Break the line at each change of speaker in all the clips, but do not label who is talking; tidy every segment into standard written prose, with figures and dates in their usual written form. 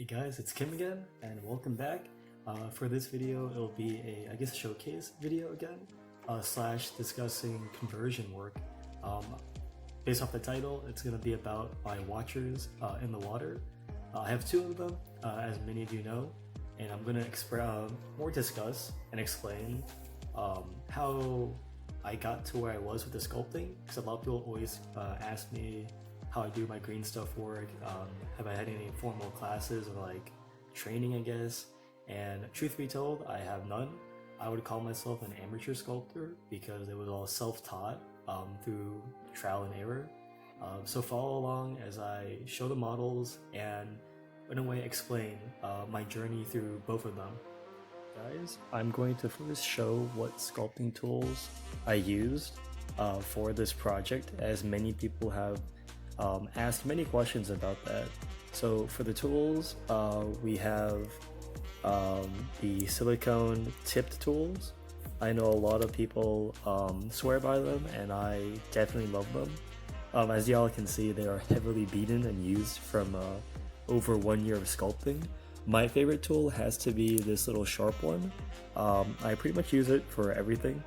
guys, it's Kim again, and welcome back. For this video, it'll be a showcase video again, slash discussing conversion work. Based off the title, it's going to be about my watchers in the water. I have two of them, as many of you know, and I'm going to more discuss and explain how I got to where I was with the sculpting, because a lot of people always ask me how I do my green stuff work, have I had any formal classes or like training, I guess, and truth be told, I have none. I would call myself an amateur sculptor because it was all self-taught through trial and error. So follow along as I show the models and in a way explain my journey through both of them. Guys, I'm going to first show what sculpting tools I used for this project, as many people have asked many questions about that. So for the tools, we have the silicone tipped tools. I know a lot of people swear by them, and I definitely love them. As y'all can see, they are heavily beaten and used from over 1 year of sculpting. My favorite tool has to be this little sharp one. I pretty much use it for everything.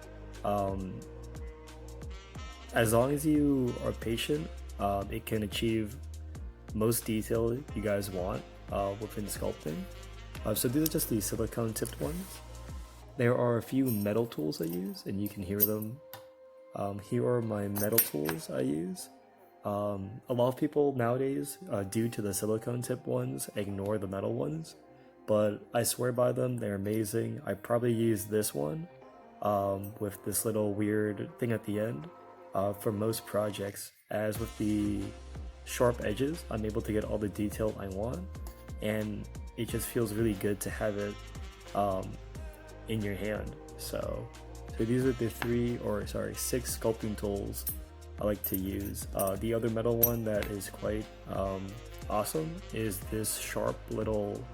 As long as you are patient, it can achieve most detail you guys want within sculpting. So these are just the silicone tipped ones. There are a few metal tools I use, and you can hear them. Here are my metal tools I use. A lot of people nowadays, due to the silicone tip ones, ignore the metal ones, but I swear by them, they're amazing. I probably use this one with this little weird thing at the end for most projects. As with the sharp edges, I'm able to get all the detail I want, and it just feels really good to have it in your hand. So these are the 6 sculpting tools I like to use. The other metal one that is quite awesome is this sharp little,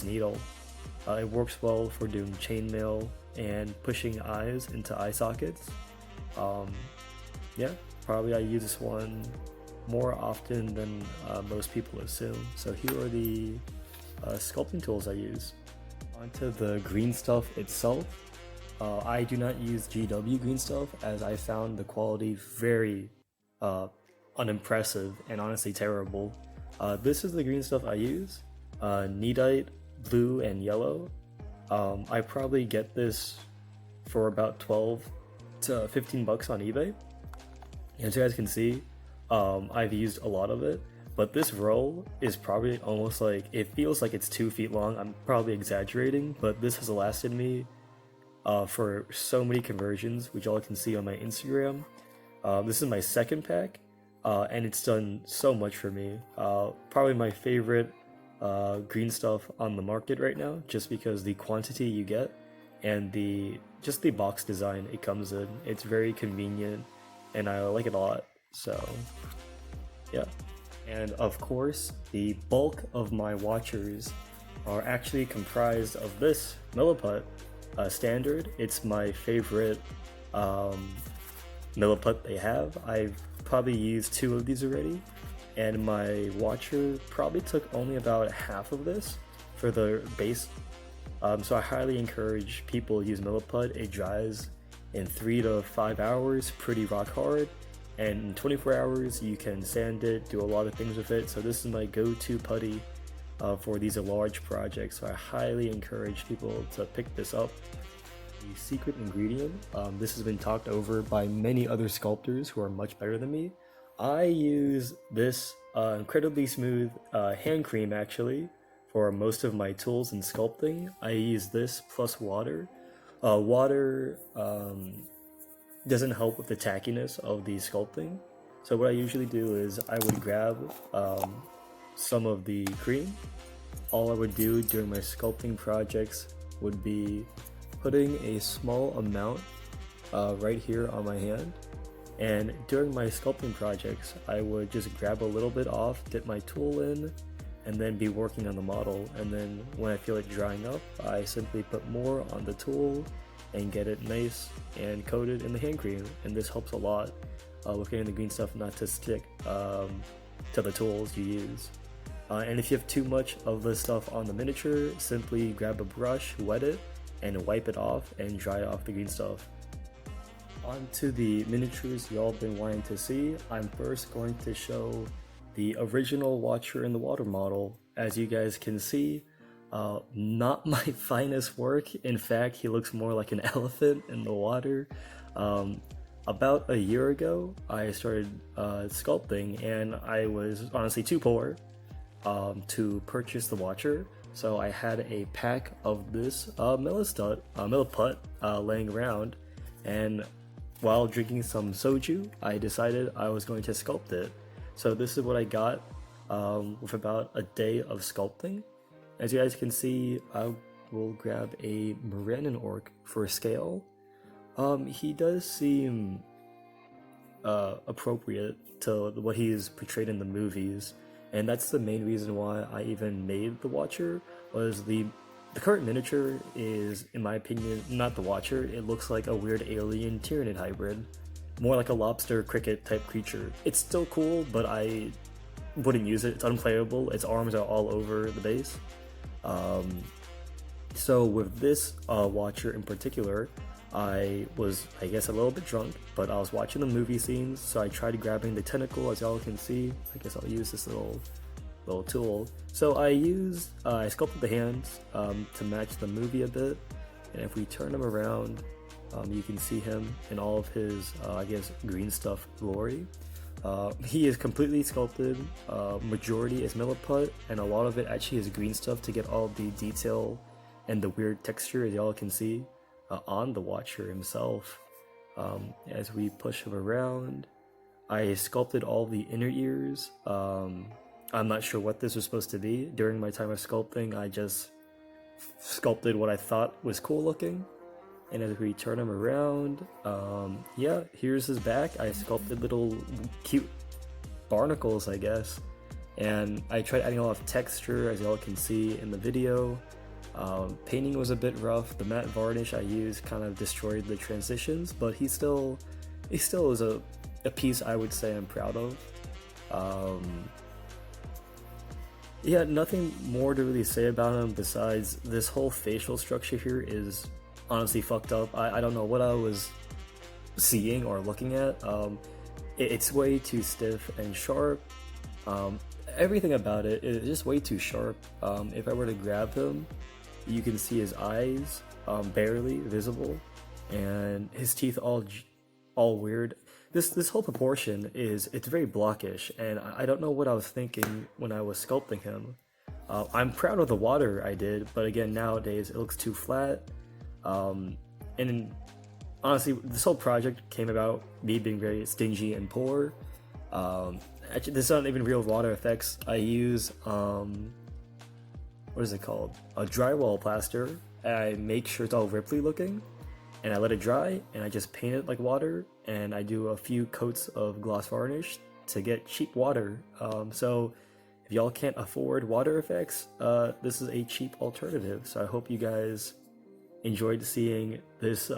needle. It works well for doing chainmail and pushing eyes into eye sockets. Yeah, probably I use this one more often than most people assume. So here are the sculpting tools I use. Onto the green stuff itself. I do not use GW green stuff, as I found the quality very unimpressive and honestly terrible. This is the green stuff I use, Needite, blue, and yellow. I probably get this for about 12 to 15 bucks on eBay. As you guys can see, I've used a lot of it, but this roll is probably almost like, it feels like it's 2 feet long. I'm probably exaggerating, but this has lasted me for so many conversions, which y'all can see on my Instagram. This is my second pack, and it's done so much for me. Probably my favorite green stuff on the market right now, just because the quantity you get and the box design it comes in. It's very convenient, and I like it a lot. So yeah. And of course, the bulk of my watchers are actually comprised of this Milliput standard. It's my favorite Milliput they have. I've probably used 2 of these already, and my watcher probably took only about half of this for the base. So I highly encourage people to use Milliput. It dries in 3 to 5 hours, pretty rock hard, and in 24 hours you can sand it, do a lot of things with it. So this is my go-to putty for these large projects, so I highly encourage people to pick this up. The secret ingredient, this has been talked over by many other sculptors who are much better than me. I use this incredibly smooth hand cream actually for most of my tools in sculpting. I use this plus water. Water doesn't help with the tackiness of the sculpting, so what I usually do is I would grab some of the cream. All I would do during my sculpting projects would be putting a small amount right here on my hand, and during my sculpting projects I would just grab a little bit off, dip my tool in, and then be working on the model. And then when I feel it drying up, I simply put more on the tool and get it nice and coated in the hand cream, and this helps a lot with getting the green stuff not to stick to the tools you use. And if you have too much of the stuff on the miniature, simply grab a brush, wet it, and wipe it off and dry off the green stuff. On to the miniatures y'all been wanting to see. I'm first going to show the original Watcher in the Water model. As you guys can see, not my finest work. In fact, he looks more like an elephant in the water. About a year ago, I started sculpting, and I was honestly too poor to purchase the Watcher. So I had a pack of this milliput laying around, and while drinking some soju, I decided I was going to sculpt it. So this is what I got with about a day of sculpting. As you guys can see, I will grab a Morannon orc for scale. He does seem appropriate to what he's portrayed in the movies, and that's the main reason why I even made the Watcher. Was the current miniature is, in my opinion, not the Watcher. It looks like a weird alien Tyranid hybrid, more like a lobster cricket type creature. It's still cool, but I wouldn't use it. It's unplayable. Its arms are all over the base. So with this Watcher in particular, I was, I guess, a little bit drunk, but I was watching the movie scenes, so I tried grabbing the tentacle. As y'all can see, I guess I'll use this little tool. So I sculpted the hands to match the movie a bit, and if we turn him around, you can see him in all of his, I guess, green stuff glory. He is completely sculpted. Majority is milliput, and a lot of it actually is green stuff to get all the detail and the weird texture, as y'all can see, on the Watcher himself. As we push him around, I sculpted all the inner ears. I'm not sure what this was supposed to be. During my time of sculpting, I just sculpted what I thought was cool looking. And as we turn him around, yeah, here's his back. I sculpted little cute barnacles, I guess. And I tried adding a lot of texture, as y'all can see in the video. Painting was a bit rough. The matte varnish I used kind of destroyed the transitions, but he still is a piece I would say I'm proud of. Yeah, nothing more to really say about him besides this whole facial structure here is honestly fucked up. I don't know what I was seeing or looking at. It's way too stiff and sharp. Everything about it is just way too sharp. If I were to grab him, you can see his eyes barely visible, and his teeth all weird. This whole proportion it's very blockish, and I don't know what I was thinking when I was sculpting him. I'm proud of the water I did, but again, nowadays it looks too flat. And honestly, this whole project came about me being very stingy and poor. Actually, this is not even real water effects. I use what is it called? A drywall plaster. I make sure it's all ripply looking, and I let it dry, and I just paint it like water, and I do a few coats of gloss varnish to get cheap water. So if y'all can't afford water effects, this is a cheap alternative. So I hope you guys enjoyed seeing this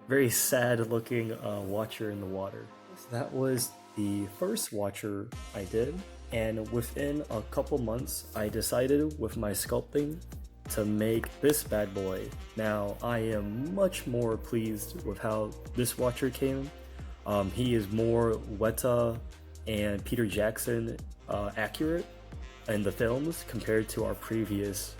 very sad looking Watcher in the water. So that was the first Watcher I did, and within a couple months I decided with my sculpting to make this bad boy. Now I am much more pleased with how this Watcher came. He is more Weta and Peter Jackson accurate in the films compared to our previous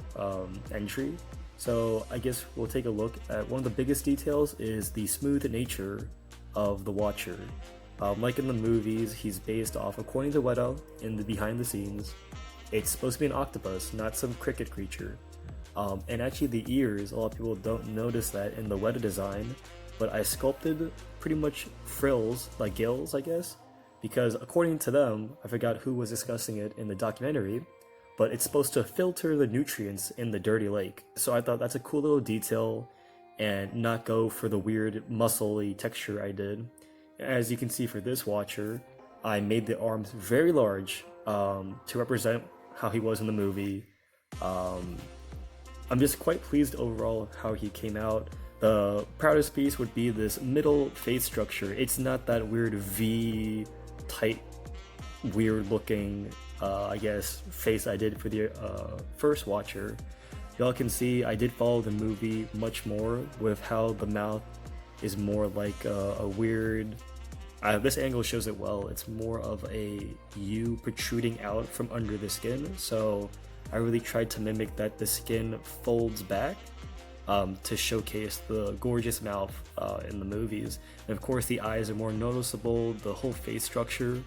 entry. So I guess we'll take a look at one of the biggest details is the smooth nature of the Watcher. Like in the movies, he's based off, according to Weta, in the behind the scenes, it's supposed to be an octopus, not some cricket creature. And actually the ears, a lot of people don't notice that in the Weta design, but I sculpted pretty much frills, like gills I guess, because according to them, I forgot who was discussing it in the documentary, but it's supposed to filter the nutrients in the dirty lake. So I thought that's a cool little detail and not go for the weird muscle-y texture I did. As you can see for this Watcher, I made the arms very large to represent how he was in the movie. I'm just quite pleased overall how he came out. The proudest piece would be this middle face structure. It's not that weird V tight weird looking, I guess, face I did for the first watcher. Y'all can see I did follow the movie much more with how the mouth is more like a weird, this angle shows it well, it's more of a U protruding out from under the skin, so I really tried to mimic that the skin folds back to showcase the gorgeous mouth in the movies. And of course the eyes are more noticeable, the whole face structure.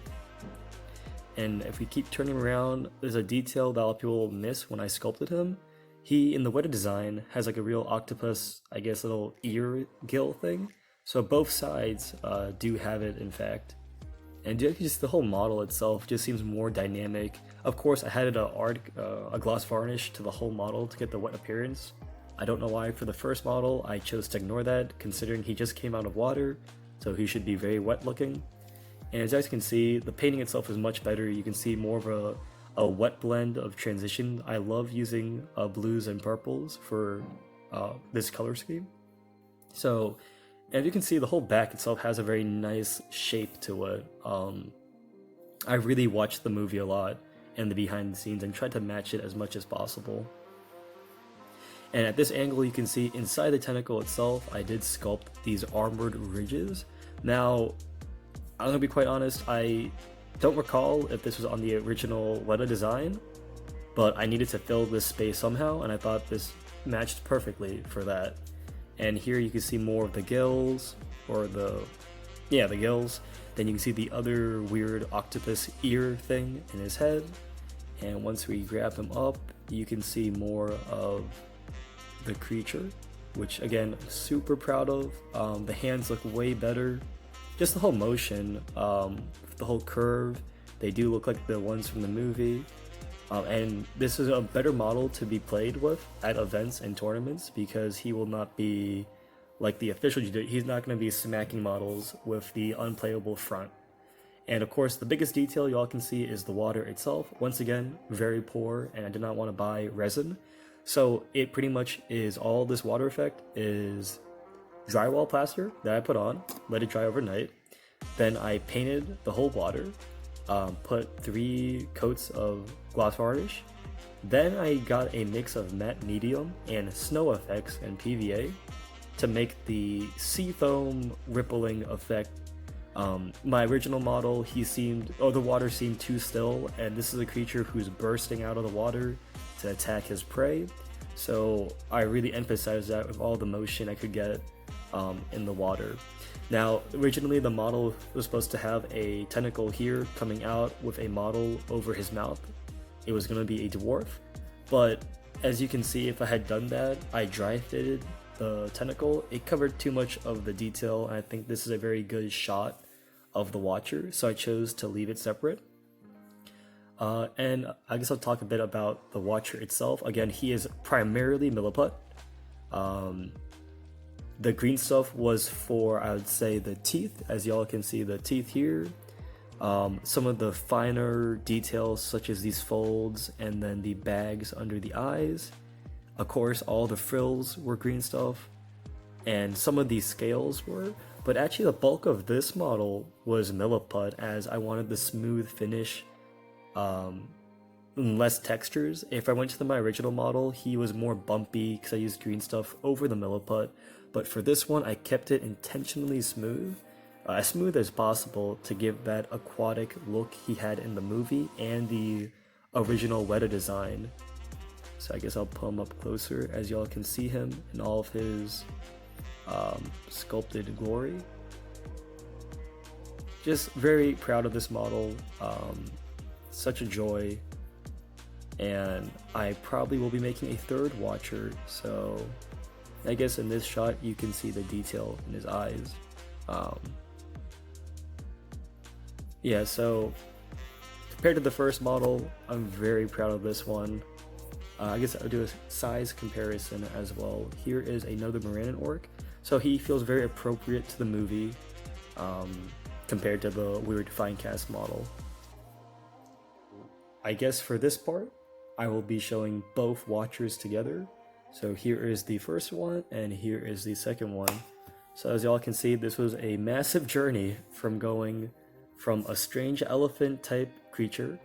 And if we keep turning around, there's a detail that a lot of people miss when I sculpted him. He, in the Weta design, has like a real octopus, I guess, little ear gill thing. So both sides do have it, in fact. And just the whole model itself just seems more dynamic. Of course, I added a gloss varnish to the whole model to get the wet appearance. I don't know why for the first model I chose to ignore that, considering he just came out of water, so he should be very wet looking. And as you guys can see, the painting itself is much better. You can see more of a wet blend of transition. I love using blues and purples for this color scheme. So, and you can see the whole back itself has a very nice shape to it. I really watched the movie a lot and the behind the scenes and tried to match it as much as possible. And at this angle you can see inside the tentacle itself I did sculpt these armored ridges. Now, I'm gonna be quite honest, I don't recall if this was on the original Weta design, but I needed to fill this space somehow, and I thought this matched perfectly for that. And here you can see more of the gills, or the gills. Then you can see the other weird octopus ear thing in his head. And once we grab him up, you can see more of the creature, which again, I'm super proud of. The hands look way better. Just the whole motion, the whole curve, they do look like the ones from the movie. And this is a better model to be played with at events and tournaments because he will not be like the official Jiu-Jitsu. He's not going to be smacking models with the unplayable front. And of course, the biggest detail y'all can see is the water itself. Once again, very poor, and I did not want to buy resin. So it pretty much is all this water effect is drywall plaster that I put on, let it dry overnight. Then I painted the whole water, put 3 coats of gloss varnish. Then I got a mix of matte medium and snow effects and PVA to make the sea foam rippling effect. My original model, the water seemed too still, and this is a creature who's bursting out of the water to attack his prey. So I really emphasized that with all the motion I could get in the water. Now, originally the model was supposed to have a tentacle here coming out with a model over his mouth. It was going to be a dwarf, but as you can see, if I had done that, I dry fitted the tentacle. It covered too much of the detail, and I think this is a very good shot of the watcher, so I chose to leave it separate. And I guess I'll talk a bit about the watcher itself. Again, he is primarily milliput. The green stuff was for, I would say, the teeth, as y'all can see the teeth here. Some of the finer details such as these folds and then the bags under the eyes. Of course, all the frills were green stuff and some of these scales were, but actually the bulk of this model was milliput as I wanted the smooth finish, less textures. If I went to my original model, he was more bumpy because I used green stuff over the milliput. But for this one, I kept it intentionally smooth, as smooth as possible to give that aquatic look he had in the movie and the original Weta design. So I guess I'll pull him up closer as y'all can see him in all of his sculpted glory. Just very proud of this model, such a joy, and I probably will be making a third watcher, so I guess in this shot you can see the detail in his eyes. Yeah, so compared to the first model, I'm very proud of this one. I guess I'll do a size comparison as well. Here is another Moranan orc. So he feels very appropriate to the movie compared to the weird fine cast model. I guess for this part, I will be showing both watchers together. So here is the first one and here is the second one. So as y'all can see, this was a massive journey from going from a strange elephant type creature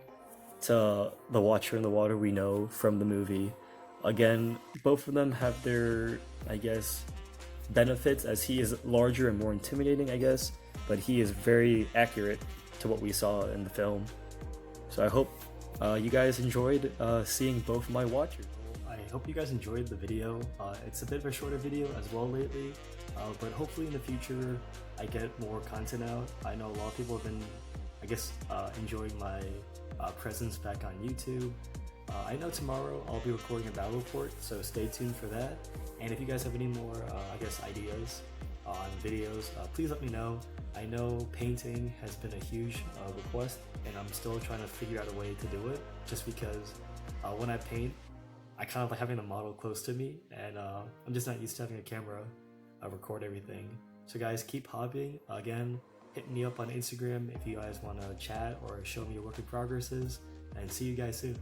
to the Watcher in the Water we know from the movie. Again, both of them have their, I guess, benefits, as he is larger and more intimidating, I guess, but he is very accurate to what we saw in the film. So I hope you guys enjoyed seeing both my Watchers. I hope you guys enjoyed the video. It's a bit of a shorter video as well lately, but hopefully in the future I get more content out. I know a lot of people have been, I guess, enjoying my presence back on YouTube. I know tomorrow I'll be recording a battle report, so stay tuned for that. And if you guys have any more, I guess, ideas on videos, please let me know. I know painting has been a huge request, and I'm still trying to figure out a way to do it, just because when I paint, I kind of like having the model close to me, and I'm just not used to having a camera record everything. So guys, keep hobbying. Again, hit me up on Instagram if you guys want to chat or show me your work in progresses, and see you guys soon.